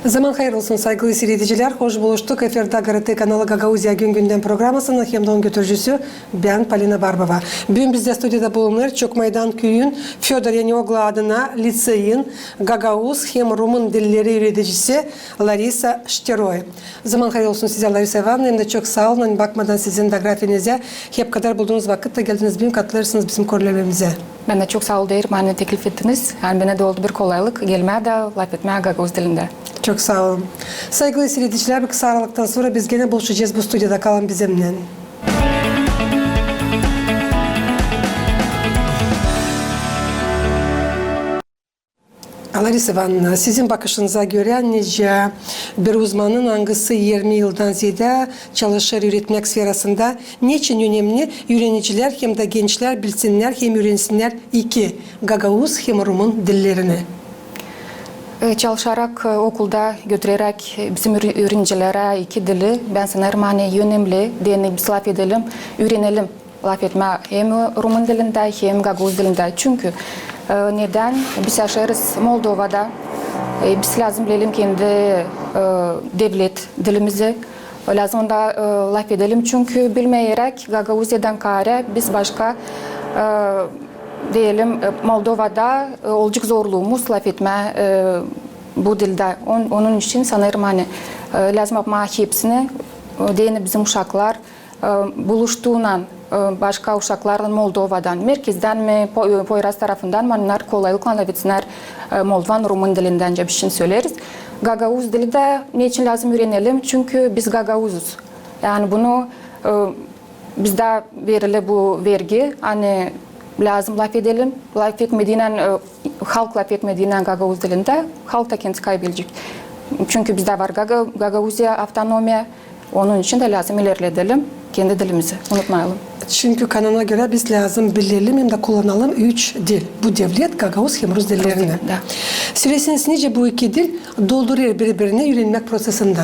Zaman hayır olsun saygılı seyrediciler. Hoş buluştuk. Efirde Garate kanalı Gagauzya Gün Gündem programısının hemdon götürücüsü ben Polina Barbova. Bugün bizde stüdyoda bulunur Çokmaydan Köyün Fyodor Yanioglu adına liseyin Gagauz hem Rumun dilleri öğreticisi Larisa Şteroy. Zaman hayır olsun size Larisa Ivanovna. Hem de çok sağ olun. Bakmadan sizin biografinize hep kadar bulduğunuz vakitte geldiniz. Bugün katılırsınız bizim korlarımıza. Ben de çok sağ ol derim. Bana teklif ettiniz. Yani bana da oldu bir kolaylık. Gelmeye de laf etmeye Gagauz dilinde. Çok sağ olun. Saygılı seyrediciler, bir kısa aralıktan sonra biz gene buluşacağız bu stüdyoda. Kalın bizimle. Larisa Ivanovna, sizin bakışınıza göre nice bir uzmanın hangisi 20 yıldan ziyade çalışır üretmek sferasında niçin önemli öğrenciler hem de gençler bilsinler hem öğrensinler iki Gagauz hem Rumun dillerini? Çalışarak okulda götürerek bizim öğrencilere iki dili ben sanırım önemli diye biz laf edelim, öğrenelim laf etme hem Rumun dilinde hem Gagauz dilinde. Çünkü neden? Biz yaşarız Moldova'da. Biz lazım bilelim kendi devlet dilimizi. Lazım da laf edelim çünkü bilmeyerek Gagauzyadan kare biz başka diyelim Moldova'da olacak zorluğumuz laf etme bu dilde. Onun için sanırım lazım yapma hepsini diye bizim uşaklar buluştuğundan başka uşakların Moldova'dan, merkezden mi, Poyraz tarafından mı onlar kolaylıkla laf etsinler Moldovan Rumun dilinden bir şey söyleriz. Gagauz dili de niçin lazım öğrenelim? Çünkü biz Gagauzuz. Yani bunu bizde verili bu vergi lazım laf edelim. Laf etmediğinden, halk laf etmediğinden Gagauz dilinde halk da kendisi kaybedecek. Çünkü bizde var Gagauzya avtonomiya. Onun için de lazım ilerleyelim kendi dilimizi. Unutmayalım. Çünkü kanuna göre biz lazım bilelim hem de kullanalım 3 dil. Bu devlet Gagauz hem Rus dillerini. Süresiniz nice bu iki dil dolduruyor birbirini öğrenmek prosesinde?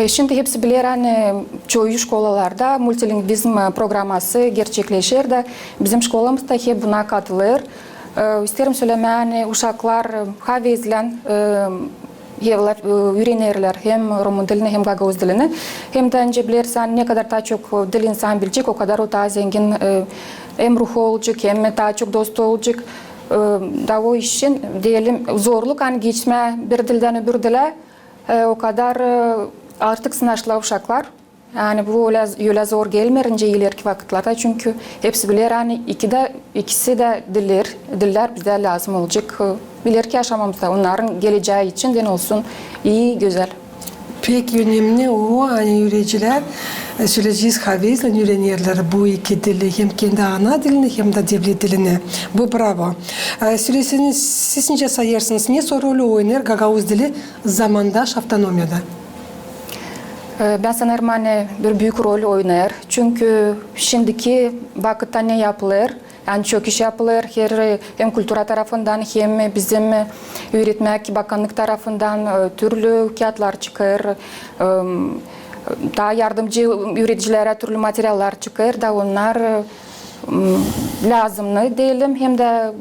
Şimdi hepsi bilir çoğu şkolalarda multilingvizm programması gerçekleşir de bizim şkolamızda hep buna katılır. İsterim söylemeye uşaklar havezlen öğrenirler hem Rumun dilini hem Gagauz dilini. Hem de önce bilirsen ne kadar daha çok dil insan bilecek o kadar o daha zengin hem ruhu olacak hem daha çok dostu olacak. Da o için diyelim zorluk geçme bir dilden öbür dile o kadar artık sınavlar uşaklar. Yani bu öyle zor gelmeyince ileriki vakitlerde çünkü hepsi bilir ikisi de diller bize lazım olacak. Bilir ki yaşamamızda onların geleceği için den olsun iyi, güzel. Pek önemli o öğrenciler söyleyeceğiz havezle öğrenirler bu iki dili hem kendi ana dilini hem de devlet dilini. Bu bravo. Söyleseniz siz nice sayarsınız ne rolü oynar Gagauz dili zamandaş avtonomiyada? Ben sanırım bir büyük rol oynar. Çünkü şimdiki vakitte ne yapılır? Yani çok iş yapılır hem kültüra tarafından hem bizim öğretmek bakanlık tarafından türlü kağıtlar çıkar. Daha yardımcı öğreticilere türlü materyaller çıkar da onlar lazımlı diyelim hem de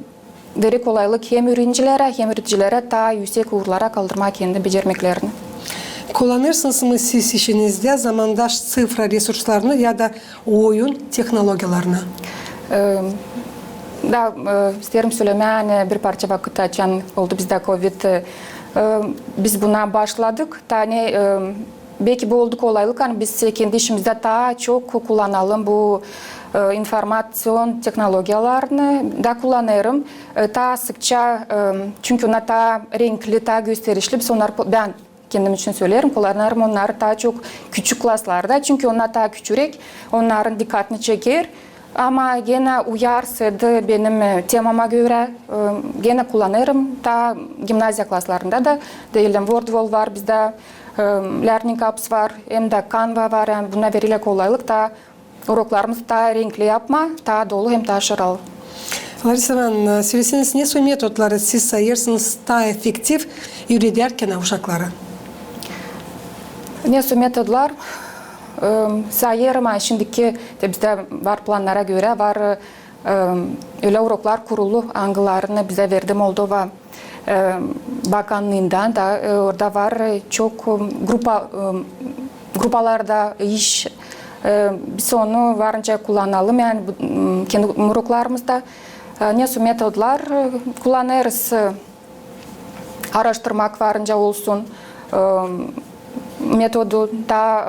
veri kolaylık hem öğrencilere hem öğreticilere daha yüksek uğurlara kaldırmak kendi becermeklerini. Kullanırsınız mı siz işinizde zamandaş sıfır resurslarını ya da oyun teknolojilerini? Da isterim söylemeye bir parça vakit açan oldu bizde Covid. Biz buna başladık. Belki bu oldu kolaylık. Biz kendi işimizde daha çok kullanalım bu informasyon teknolojilerini da kullanırım. Daha sıkça çünkü onlar daha renkli, daha gösterişli. Ben kendim için söylerim. Kullanırım onları daha çok küçük klaslarda. Çünkü onlar daha küçük. Onların dikkatini çeker. Ama gene uyarsaydı benim temama göre gene kullanırım. Daha gimnazya klaslarında da diyelim WordWall var bizde, Learning Apps var, hem de Canva var. Yani buna verilen kolaylık da uroklarımız daha renkli yapma, daha dolu hem daha şıralı. Larisa Ivanovna, söyleseniz ne metotları siz sayırsınız daha efektif öğretirken uşaklara? Ne metodlar? Sayarım şimdiki bizde var planlara göre var öyle uroklar kurulu angılarını bize verdi Moldova Bakanlığından da orada var çok gruplarda iş. Biz onu varınca kullanalım. Yani kendi muruklarımızda nasıl metodlar kullanırız. Araştırmak varınca olsun. Metodu da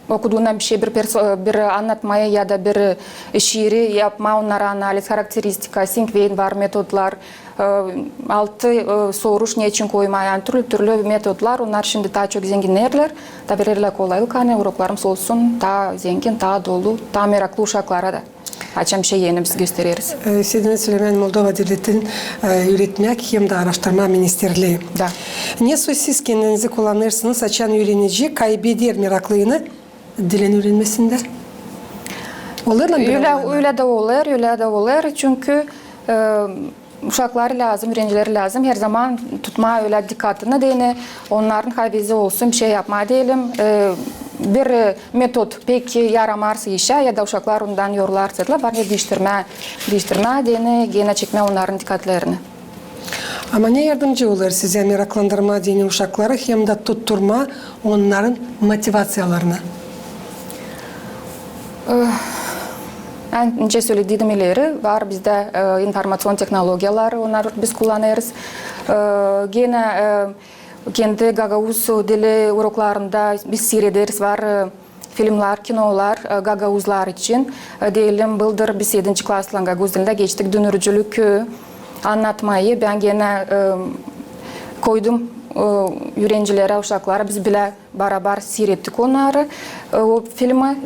okuduğunda bir şey bir anlatmaya ya da bir şiiri yapma, onlara analiz, karakteristika, Sinkvein var metodlar, altı soruş ne için koyma, yani türlü metodlar, onlar şimdi daha çok zenginlerler, da verirler kolaylık, hani uroklarımız olsun, daha zengin, daha dolu, daha meraklı uşaklara da. Açam şey yeni biz gösteririz. Sedine Süleyman Moldova Devleti'nin Üretmek hem de Araştırma Ministerliği. Da. Ne siz kendinizi kullanırsınız, açan öğrenici kaybeder meraklığını dilin öğrenmesinde? Olur mu? Öyle de olur. Çünkü uşakları lazım, öğrencileri lazım. Her zaman tutma öyle dikkatini deyine. Onların kaybezi olsun, bir şey yapma diyelim. Bir metot peki yaramarsa işe ya da uşaklar ondan yorlarsa var ya değiştirme deyine, gene çekme onların dikkatlerini. Ama ne yardımcı olur size meraklandırma dini uşakları hem de tutturma onların motivasyonlarını? Önce söylediğim ileri var bizde informasyon teknolojiyaları onları biz kullanırız. Gene kendi Gagavuz dili uroklarında biz seyrederiz var filmler, kinolar Gagavuzlar için. Diyelim bildir biz 7. klasla Gagavuz dilinde geçtik dönürcülük anlatmayı ben gene koydum öğrencilere, uşaklara biz bile beraber seyrettik onları. O filmi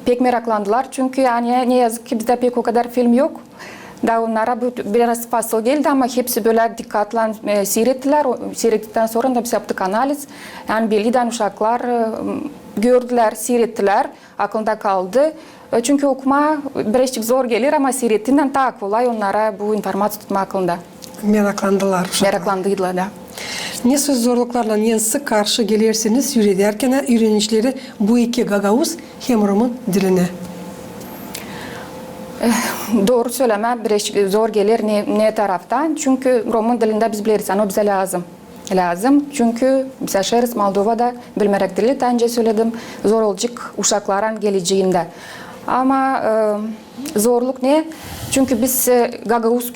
pek meraklandılar çünkü yani ne yazık ki bizde pek o kadar film yok. Da onlara biraz fasıl geldi ama hepsi böyle dikkatle seyrettiler. Seyrettikten sonra da biz yaptık analiz. Yani belirden uşaklar gördüler, seyrettiler, aklında kaldı. Çünkü okuma birazcık zor gelir ama seyrettiğinden daha kolay onlara bu informasyon tutma aklında. Meraklandılar uşaklar. Meraklandılar da. Ne söz zorluklarla en sık karşı gelirsiniz öğrenirken öğrencileri bu iki Gagavuz hem Roman diline? Doğru söyleme birazcık zor gelir ne taraftan? Çünkü Roman dilinde biz biliriz, o bize lazım. Çünkü biz yaşarız Moldova'da bilmerek dili, daha önce söyledim, zor olacak uşakların geleceğinde. Ama zorluk ne? Çünkü biz Gagavuz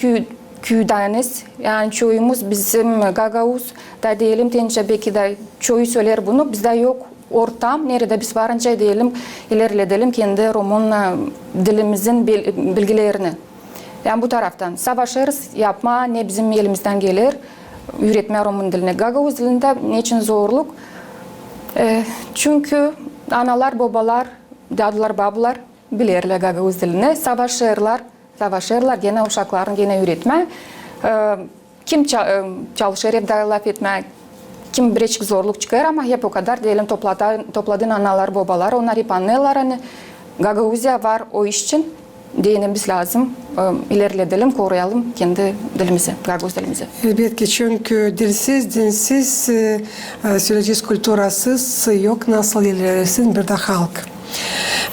köydeniz, yani çoğumuz bizim Gagavuz da diyelim, tence belki de çoğu söyler bunu, bizde yok ortam, nerede biz varınca diyelim, ilerledelim kendi Roman dilimizin bilgilerini. Yani bu taraftan savaşırız, yapma ne bizim elimizden gelir, üretme Roman diline. Gagavuz dilinde niçin zorluk? Çünkü analar, babalar, dadılar, babalar bilirler Gagavuz dilini, savaşırlar gene uşakların gene üretme. Kim çalışır evde laf etme, kim birazcık zorluk çıkar ama hep o kadar diyelim topladığın analar, babalar, onlar hep anlarlar. Hani Gagavuzya var o iş için değinmemiz lazım. İlerleyelim, koruyalım kendi dilimizi, Gagavuz dilimizi. Elbette çünkü dilsiz, dinsiz, söyleyeceğiz kültürasız yok. Nasıl ilerlesin bir de halk.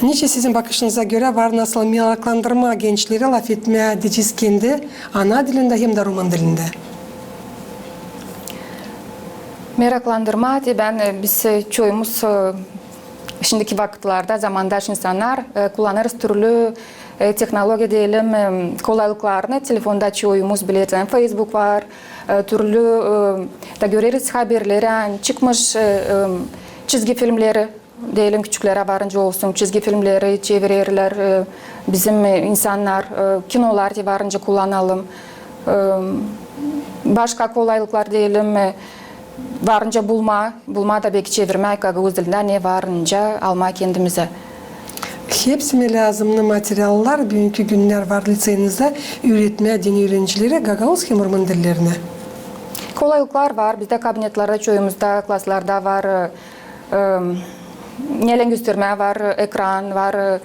Niçin sizin bakışınıza göre var nasıl meraklandırma gençleri laf etmeye diyeceğiz kendi ana dilinde hem de Roman dilinde? Meraklandırma biz çoğumuz şimdiki vakitlerde zamandaş insanlar kullanırız türlü teknoloji diyelim kolaylıklarını telefonda çoğumuz biliriz. Yani Facebook var, türlü da görürüz haberleri, yani çıkmış çizgi filmleri diyelim küçüklere varınca olsun çizgi filmleri çevirirler bizim insanlar kinolar varınca kullanalım. Başka kolaylıklar diyelim varınca bulma da belki çevirmek Gagavuz dilinden ne varınca alma kendimize. Hepsi mi lazımlı materyaller bugünkü günler var lisenizde üretmeye dini öğrencileri Gagavuz hem Roman dillerine? Kolaylıklar var. Bizde kabinetlerde, çoğumuzda, klaslarda var. Nelen gösterme var, ekran var.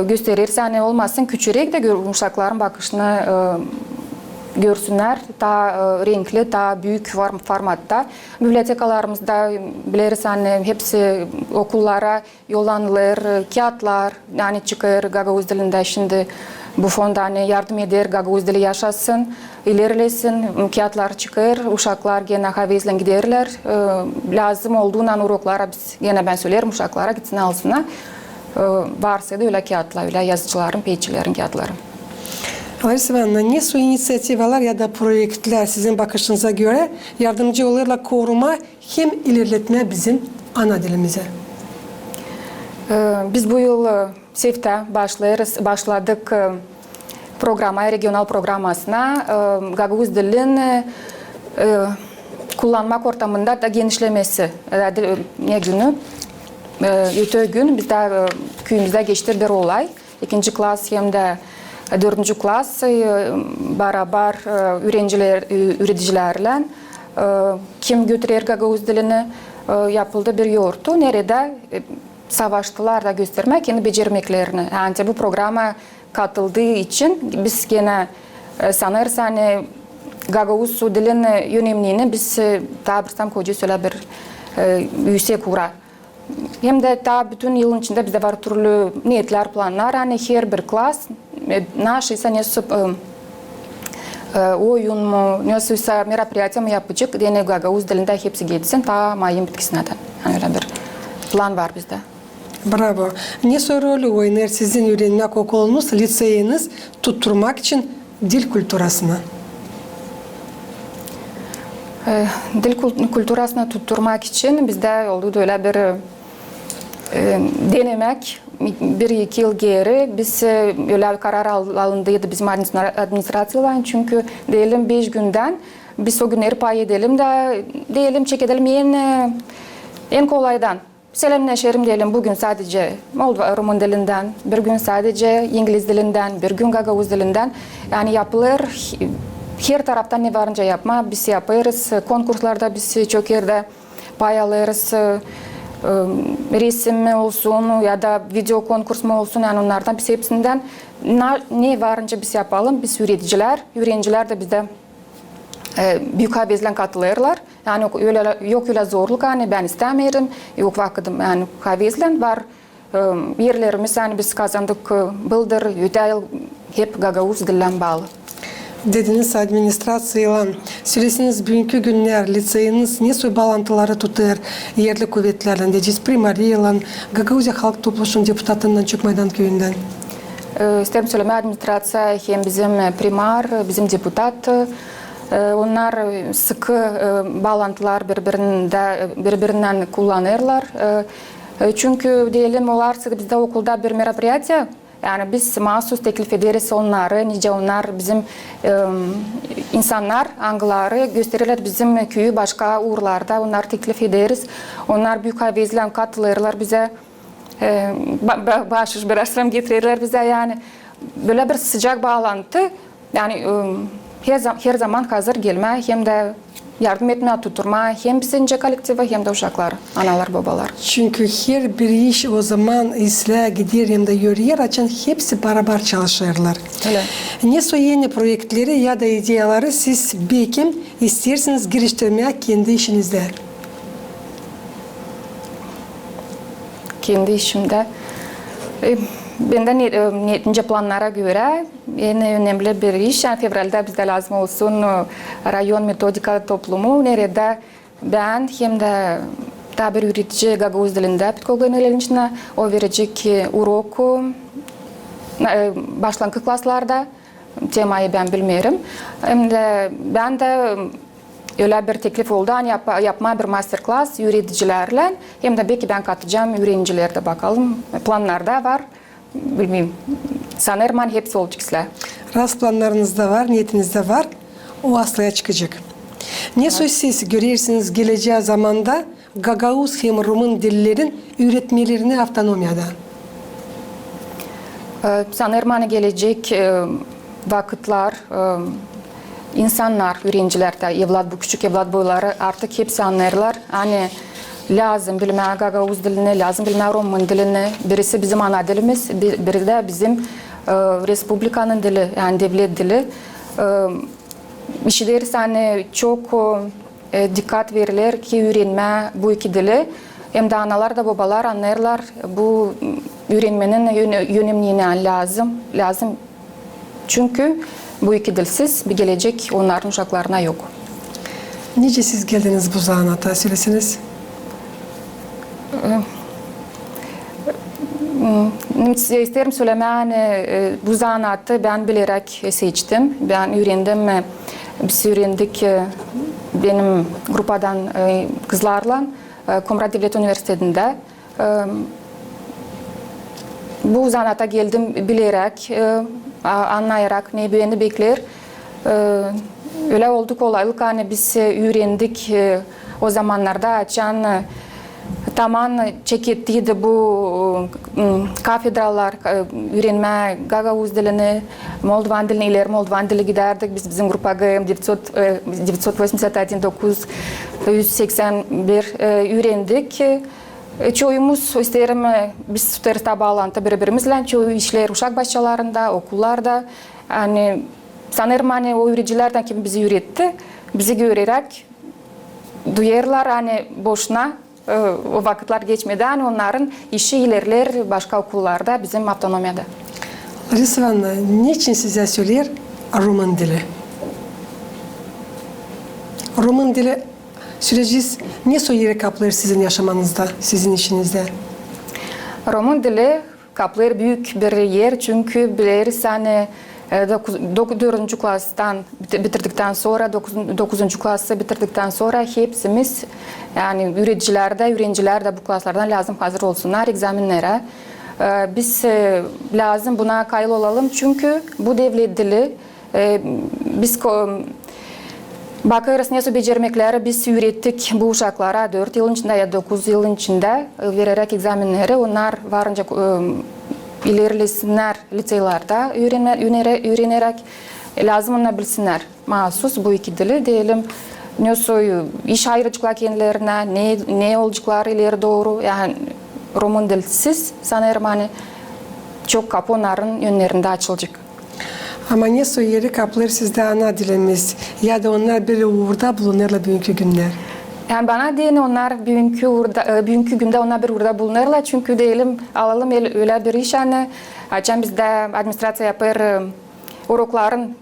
Gösterirse hani olmasın küçürek de uşakların bakışını görsünler. Daha renkli, daha büyük formatta. Bibliotekalarımızda biliriz hani hepsi okullara yollanılır, kağıtlar yani çıkar Gagavuz dilinde şimdi bu fonda hani yardım eder, Gagavuz dili yaşasın, ilerlesin, kağıtlar çıkar, uşaklar gene havezlen giderler. Lazım olduğundan uroklara biz, gene ben söylerim uşaklara gitsin alsınlar. Varsa da öyle kağıtlar, öyle yazıcıların, peyçilerin kağıtları. Larisa Ivanovna, ne su inisiyativalar ya da projeler sizin bakışınıza göre yardımcı olurlar koruma hem ilerletme bizim ana dilimize? Biz bu yıl SEF'te başladık programa, regional programmasına Gagavuz dilini kullanmak ortamında da genişlemesi. Ne günü? Öte gün bizde köyümüzde geçti bir olay. 2. klas hem de 4. klas beraber öğrencilerle kim götürür Gagavuz dilini yapıldı bir yurtu. Nerede savaştılar da göstermek, kendi becermeklerini. Yani bu programa katıldığı için biz gene sanırız hani Gagavuz dilinin yönemliğini biz tabirsam koca söyle bir yüksek uğra. Hem de ta bütün yılın içinde bizde var türlü niyetler, planlar. Hani her bir klas наши oyun mu, nasılsa merapiyatı mı yapacak diye Gagavuz dilinde hepsi geçsin ta Mayın bitkisine de. Yani öyle bir plan var bizde. Bravo. Ne rolü oynar sizin öğrenmek okulunuz, liseyiniz tutturmak için dil kültürasını? Dil kültürasını tutturmak için bizde oldu da öyle bir denemek. 1-2 yıl geri biz öyle bir karar alındıydı bizim administrasyodan. Çünkü diyelim 5 günden biz o günleri pay edelim de diyelim çek edelim en kolaydan. Selamlaşırım diyelim bugün sadece Moldova Rumun dilinden, bir gün sadece İngiliz dilinden, bir gün Gagavuz dilinden. Yani yapılır. Her taraftan ne varınca yapma biz yaparız. Konkurslarda biz çok yerde pay alırız. Resim mi olsun ya da video konkurs mu olsun, yani onlardan biz hepsinden ne varınca biz yapalım. Biz öğrenciler de bizde büyük havezle katılırlar. Yani yok öyle zorluk, hani ben istemiyorum, yok vakitim, yani havezle var. Yerlerimiz yani biz kazandık bıldır, öte yıl hep Gagavuz dilinden bağlı. Dediniz administrasıyla söylesiniz bugünkü günler liseyiniz ne su bağlantıları tutar yerli kuvvetlerle, dediniz primariyle, Gagavuzya halk topluluğunun deputatından Çökmaydan köyünden. İsterim söyleme administrasya hem bizim primar, bizim deputat. Onlar sıkı bağlantılar birbirinden kullanırlar. Çünkü diyelim onlar bizde okulda bir merapiyatı. Yani biz mahsus teklif ederiz onları, nice onlar bizim insanlar, angıları gösterirler bizim köyü başka uğurlarda, onları teklif ederiz. Onlar büyük havezle katılırlar bize, bahşiş bir asram getirirler bize, yani böyle bir sıcak bağlantı. Yani her zaman hazır gelme, hem de yardım etme, tutturma, hem bizince kolektifi hem de uşaklar, analar, babalar. Çünkü her bir iş o zaman isla gider hem de yürüyer açın hepsi beraber çalışırlar. Öyle. Ne su yeni projeleri ya da ideyaları siz belki isterseniz geliştirmeye kendi işinizde? Kendi işimde. Benden niyetince planlara göre en önemli bir iş, yani fevralde bizde lazım olsun rayon metodika toplumu, nerede ben hem de tabir üretici Gagavuz dilinde pedagogların içine o verecek uroku başlangıç klaslarda, temayı ben bilmiyorum. Hem de ben de öyle bir teklif oldu, hani yapma bir masterclass öğreticilerle, hem de belki ben katacağım öğrencilerde, bakalım planlarda var. Bilmiyorum. Sanırım hani hepsi olacaksa. Rast planlarınızda var, niyetinizde var. O aslaya çıkacak. Ne söz siz görürsünüz geleceği zamanda Gagavuz hem Rumun dillerin üretmelerini avtonomiyada? Sanırım hani gelecek vakitler insanlar, öğrenciler de, bu küçük evlat boyları artık hepsi anlarlar. Hani lazım bilmeye Gagavuz dilini, lazım bilmeye Rumun dilini. Birisi bizim ana dilimiz, biri de bizim Respublikanın dili, yani devlet dili. İşleriz hani çok dikkat verilir ki öğrenme bu iki dili. Hem de analar da babalar anlarlar bu öğrenmenin yönemliğini lazım Çünkü bu iki dilsiz bir gelecek onların uşaklarına yok. Nice siz geldiniz bu zanaata söylesiniz? İsterim söylemen bu zanaatı ben bilerek seçtim. Ben öğrendim, biz öğrendik benim grupadan kızlarla Komrat Devlet Üniversitesi'nde. Bu zanaata geldim bilerek, anlayarak ne beni bekler. Öyle oldu kolaylık, hani biz öğrendik o zamanlarda açan tamam çekettiydi bu kafedralar öğrenme Gagavuz dilini, Moldovan dilini, ileri Moldovan dili giderdik. Biz bizim grupa 981 öğrendik. Çoğumuz isterim biz tutarız da bağlantı birbirimizle. Çoğu işler uşak başçalarında, okullarda. Yani sanırım hani o öğrencilerden kim bizi öğretti. Bizi görerek duyarlar hani boşuna o vakitler geçmeden onların işi ilerler başka okullarda bizim avtonomiyada. Larisa Ivanovna, niçin size söyler Roman dili? Roman dili süreci ne yeri kaplar sizin yaşamanızda, sizin işinizde? Roman dili kaplar büyük bir yer çünkü biliriz hani 4. klastan bitirdikten sonra 9. klası bitirdikten sonra hepsimiz yani öğrenciler de bu klaslardan lazım hazır olsunlar egzaminlere. Biz lazım buna kayıt olalım çünkü bu devlet dili biz bakarız nasıl becermekleri biz öğrettik bu uşaklara 4 yıl içinde ya 9 yıl içinde vererek egzaminleri onlar varınca ilerlesinler liseylarda öğrenerek lazım onu bilsinler. Mahsus bu iki dili diyelim. Nasıl iş ayrıcılıklar kendilerine, ne olacakları ileri doğru. Yani Roman dilsiz sanırım hani çok kapı onların yönlerinde açılacak. Ama ne yeri kaplar sizde ana dilimiz ya da onlar böyle uğurda bulunurlar bugünkü günler? Yani bana deyin onlar bugünkü günde onlar bir uğurda bulunurlar çünkü diyelim alalım öyle bir iş hani açan bizde administrasyon yapar urokların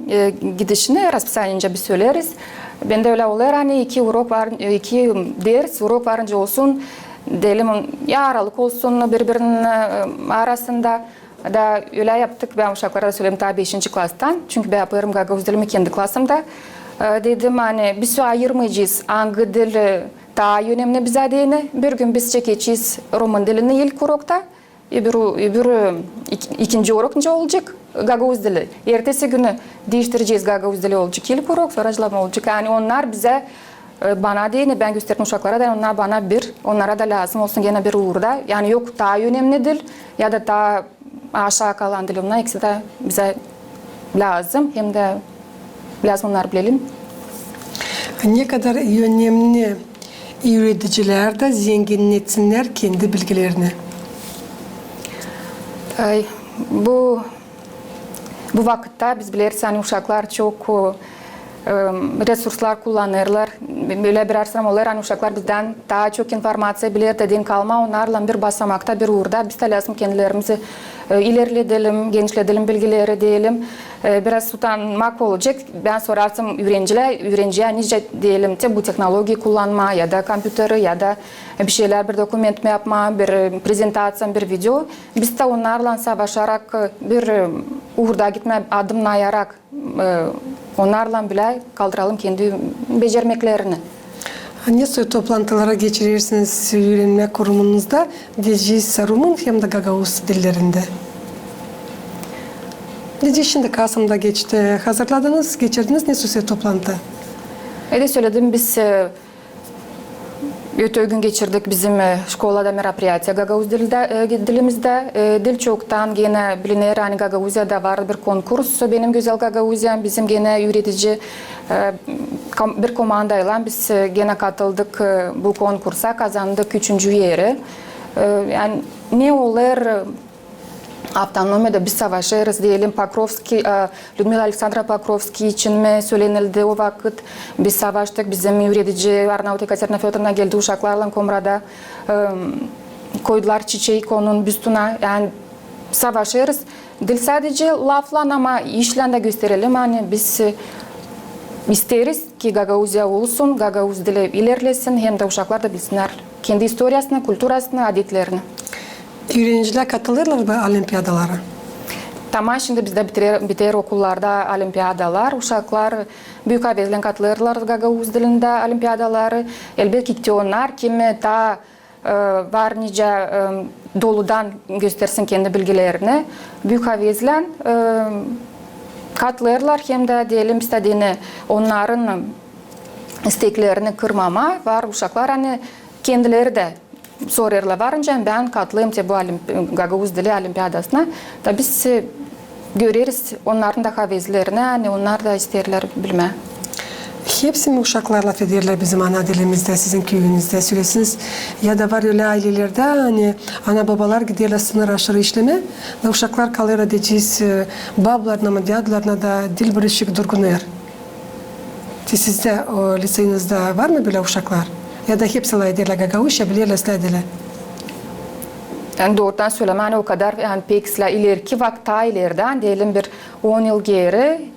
gidişini raspısayınca biz söyleriz. Ben de öyle olur hani iki ders urok varınca olsun diyelim ya aralık olsun birbirinin arasında da öyle yaptık. Ben uşaklara da söyleyeyim ta 5. klastan çünkü ben yaparım Gagavuz dilimi kendi klasımda. Dedim hani biz ayırmayacağız. Hangi dil daha önemli bize değil. Bir gün biz çekeceğiz Roman dilini ilk urokta. İkinci urok ne olacak? Gagavuz dili. Ertesi günü değiştireceğiz Gagavuz dili olacak. İlk urok soracılama olacak. Yani onlar bize bana değil, ben gösterdim uşaklara da onlar bana onlara da lazım olsun gene bir uğurda. Yani yok daha önemli dil ya da daha aşağı kalan dil onlar ikisi de bize lazım. Hem de lazım onlar bilelim. Ne kadar önemli öğreticiler de zenginletsinler kendi bilgilerini. Bu vakitte biz biliriz hani uşaklar çok resurslar kullanırlar. Böyle bir arsam olur hani uşaklar bizden daha çok informasya bilir dediğin kalma onlarla bir basamakta bir uğurda biz de lazım kendilerimizi ilerleyelim, genişletelim bilgileri diyelim. Biraz utanmak olacak. Ben sorarsam öğrenciye nice diyelim ki bu teknoloji kullanma ya da kompüteri ya da bir şeyler bir dokument mi yapma, bir prezentasyon, bir video. Biz de onlarla savaşarak bir uğurda gitme adımlayarak onlarla bile kaldıralım kendi becermeklerini. Nasıl toplantılara geçirirsiniz öğrenme kurumunuzda? Diyeceğiz Rumun hem de Gagavuz dillerinde. Nece şimdi Kasım'da geçti. Hazırladınız, geçirdiniz. Ne sosyal toplantı? Öyle söyledim biz öte gün geçirdik bizim şkolada merapiyatya Gagavuz dilimizde. Dil çoktan gene bilinir. Hani Gagavuzya'da var bir konkurs. Benim güzel Gagavuzya'm bizim gene üretici bir komandayla biz gene katıldık bu konkursa kazandık 3. yeri. Yani ne olur Avtonomiyada biz savaşırız diyelim Pakrovski, Lyudmila Aleksandra Pakrovski için mi söylenildi o vakit biz savaştık bizim üretici Arnavut Ekaterina Fyodorovna geldi uşaklarla Komra'da koydular çiçeği onun büstüne yani savaşırız. Dil sadece laflan ama işlen de gösterelim. Hani biz isteriz ki Gagauzya olsun, Gagauz dili ilerlesin, hem de uşaklar da bilsinler kendi historiasını, kültürasını, adetlerini. Öğrenciler katılırlar mı olimpiyadalara? Tamam, şimdi bizde biter okullarda olimpiyadalar. Uşaklar büyük avezle katılırlar Gagauz dilinde olimpiyadaları. Elbette ki onlar kimi ta var nice doludan göstersin kendi bilgilerini. Büyük avezle katılırlar, hem de diyelim istediğini onların isteklerini kırmama var. Uşaklar hani kendileri de sorarlar, varınca ben katılayım bu Gagauz dili olimpiyadasına. Da biz görürüz onların da havezlerini, hani onlar da isterler bilme. Hepsi mi uşaklar laf ederler bizim ana dilimizde, sizin köyünüzde söylesiniz? Ya da var öyle ailelerde hani ana babalar giderler sınır aşırı işleme ve uşaklar kalır edeceğiz bablarına mı diyadlarına da dil barışık durgunlar. Sizde o liseyinizde var mı böyle uşaklar? Ya da hepsi la ederler Gagauzca bilirler ederler. Yani doğrudan söyleme, hani o kadar yani pek ileriki vakta ileriden diyelim bir 10 yıl geri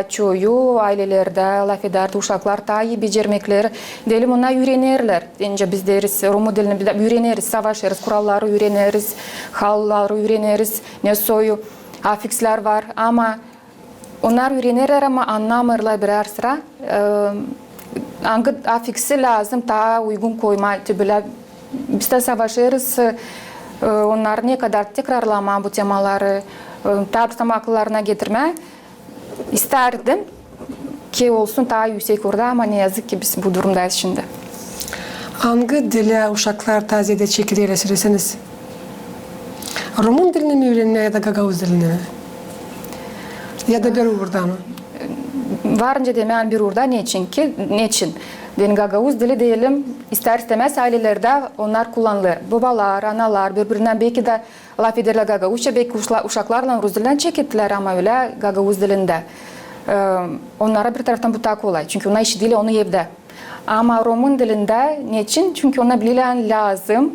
çoğu ailelerde laf ederdi uşaklar ta iyi becermekleri diyelim ona öğrenirler. Deyince biz deriz Rum dilini öğreniriz, savaşırız, kuralları öğreniriz, halları öğreniriz, ne soyu afiksler var ama onlar öğrenirler ama anlamırlar birer sıra. Afiksi lazım ta uygun koyma böyle biz de savaşırız. Onlar ne kadar tekrarlama bu temaları tam akıllarına getirme isterdim ki olsun daha yüksek orada ama ne yazık ki biz bu durumdayız şimdi. Hangi dile uşaklar taziyede çekilirler söyleseniz? Rumun dilini mi öğrenmeye ya da Gagauz dilini mi? Ya da bir orada mı? Varınca demeyen bir orada niçin? Yani Gagauz dili diyelim ister istemez ailelerde onlar kullanılır. Babalar, analar birbirinden belki de laf ederler Gagauzca, belki uşaklarla Rus dilinden çekittiler ama öyle Gagauz dilinde. Onlara bir taraftan bu daha kolay. Çünkü ona işi dili onu evde. Ama Romun dilinde niçin? Çünkü ona bilen lazım.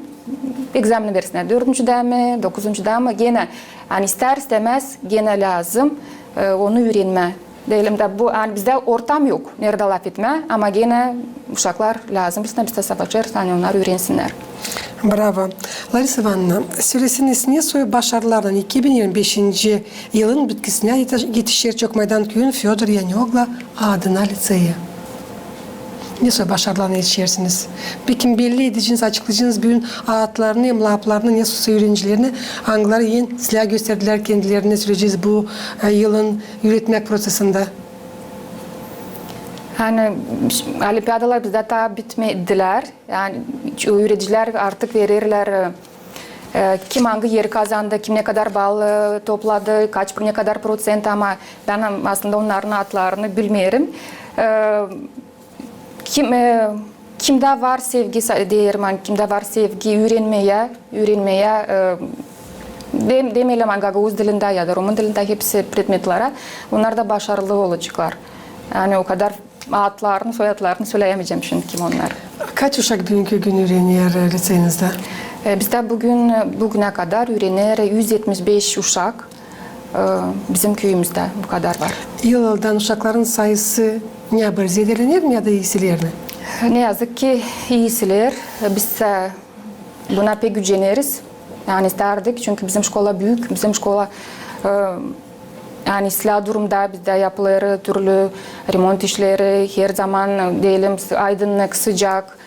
Egzamin versinler. 4. mi, 9. da mı gene yani ister istemez gene lazım onu öğrenme. Diyelim de bu yani bizde ortam yok. Nerede laf etme ama gene uşaklar lazım. Biz de savaşırız, hani onlar öğrensinler. Bravo. Larisa Ivanovna, söylesiniz niye soyu başarılardan 2025 yılın bitkisine yetişir Çokmaydan köyün Fyodor Yaniogla adına liseyi? Ne soyu başarılarına yetişirsiniz? Peki belli edeceğiniz, açıklayacağınız bugün ağıtlarını, emlaplarını, ne soyu öğrencilerini hangileri yeni silah gösterdiler kendilerine süreceğiz bu yılın üretmek prosesinde? Hani olimpiyadalar bizde daha bitmediler. Yani öğrenciler artık verirler kim hangi yeri kazandı, kim ne kadar bal topladı, ne kadar prosent ama ben aslında onların adlarını bilmiyorum. Kimde var sevgi diyelim, kimde var sevgi öğrenmeye demeyelim Gagauz dilinde ya da Rumun dilinde hepsi predmetlere onlar da başarılı olacaklar. Yani o kadar adlarını, soyadlarını söyleyemeyeceğim şimdi kim onlar. Kaç uşak bugünkü gün öğreniyor liseyinizde? Bizde bugüne kadar öğrenir 175 uşak bizim köyümüzde bu kadar var. Yıldan uşakların sayısı ne haber zedelenir mi ya da iyisiler mi? Ne yazık ki iyisiler. Biz buna pek güceniriz. Yani isterdik çünkü bizim şkola büyük, bizim şkola yani silah durumda bizde yapılır türlü remont işleri, her zaman diyelim aydınlık, sıcak,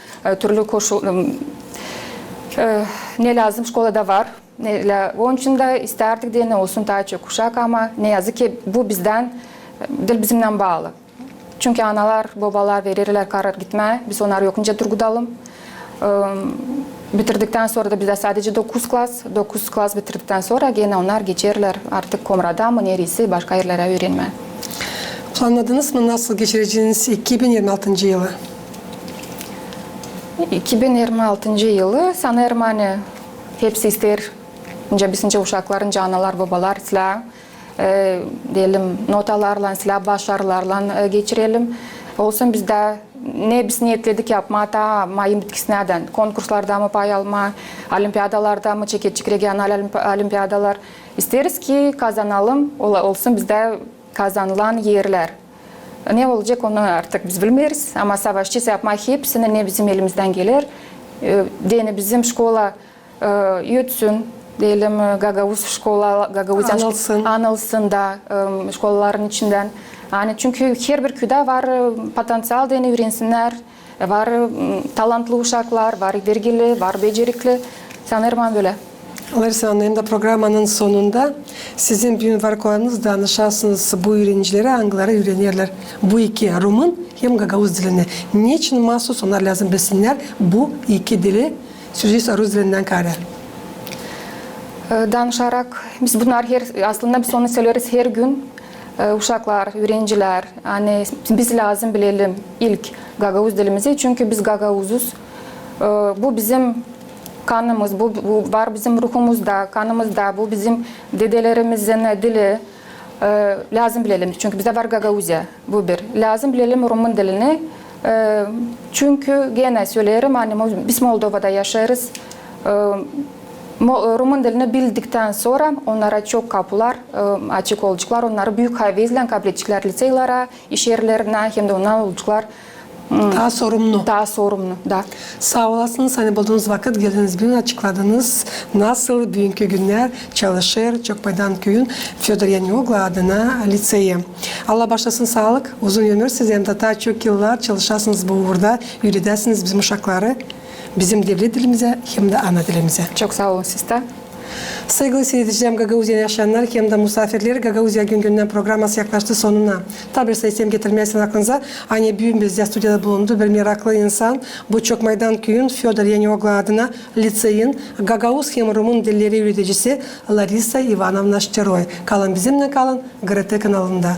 türlü koşul ne lazım şkolada var. Onun için de isterdik diye ne olsun daha çok uşak ama ne yazık ki bu bizden, dil bizimle bağlı. Çünkü analar, babalar verirler karar gitmeye, biz onlar yokunca turgudalım. Bitirdikten sonra da bizde sadece 9 klas bitirdikten sonra gene onlar geçerler artık Komra'da mı neresi başka yerlere öğrenme. Planladınız mı nasıl geçireceğiniz 2026. yılı? 2026 yılı sanırım hani hepsi ister. Bizce uşakların analar, babalar silah diyelim notalarla, silah başarılarla geçirelim. Olsun bizde ne biz niyetledik yapma, mayın bitkisinden, konkurslarda mı pay alma, olimpiyadalarda mı, çekiçlik regional olimpiyadalar. İsteriz ki kazanalım, olsun bizde kazanılan yerler. Ne olacak onu artık biz bilmeyiz ama savaşçı yapma hepsini ne bizim elimizden gelir. Deni bizim şkola yütsün, diyelim Gagavuz şkola, anılsın da şkolaların içinden. Yani çünkü her bir köyde var potansiyel deni öğrensinler, var talantlı uşaklar, var vergili, var becerikli. Sanırım böyle. Larissa Hanım da programının sonunda sizin bir varlıklarınız danışarsınız bu öğrencilere hangileri öğrenirler. Bu iki Rumun hem Gagavuz dilini. Niçin mahsus onlar lazım bilsinler bu iki dili Sürücü Rus dilinden kare? Danışarak biz bunlar aslında biz onu söylüyoruz her gün. Uşaklar, öğrenciler, yani biz lazım bilelim ilk Gagavuz dilimizi çünkü biz Gagavuzuz. Bu bizim kanımız, bu var bizim ruhumuzda, kanımızda, bu bizim dedelerimizin dili. Lazım bilelim çünkü bizde var Gagavuzya, bu bir. Lazım bilelim Rumun dilini. Çünkü gene söylerim, hani biz Moldova'da yaşarız. Rumun dilini bildikten sonra onlara çok kapılar açık olacaklar. Onları büyük hayvezle kabul edecekler liseylara, iş yerlerine, hem de onlar olacaklar. Daha sorumlu. Daha sorumlu, da. Sağ olasınız. Hani bulduğunuz vakit geldiniz bugün açıkladınız. Nasıl bugünkü günler çalışır Çokmaydan köyün Fyodor Yanioglu adına liseyi. Allah başlasın sağlık, uzun ömür. Siz hem de daha çok yıllar çalışarsınız bu burada. Yürüdesiniz bizim uşakları. Bizim devlet dilimize hem de ana dilimize. Çok sağ olun siz de. Saygılı seyircilerim, Gagavuzya'da yaşayanlar hem de misafirler, Gagavuzya gün günden programması yaklaştı sonuna. Tabi sayısım getirmeyesin aklınıza. Hani büyüğüm bizde stüdyoda bulundu bir meraklı insan. Bu Çokmaydan köyün Fyodor Yanioglu adına liseyin Gagavuz hem Rumun dilleri üreticisi Larissa Ivanovna Şteroy. Kalın bizimle kalın, GRT kanalında.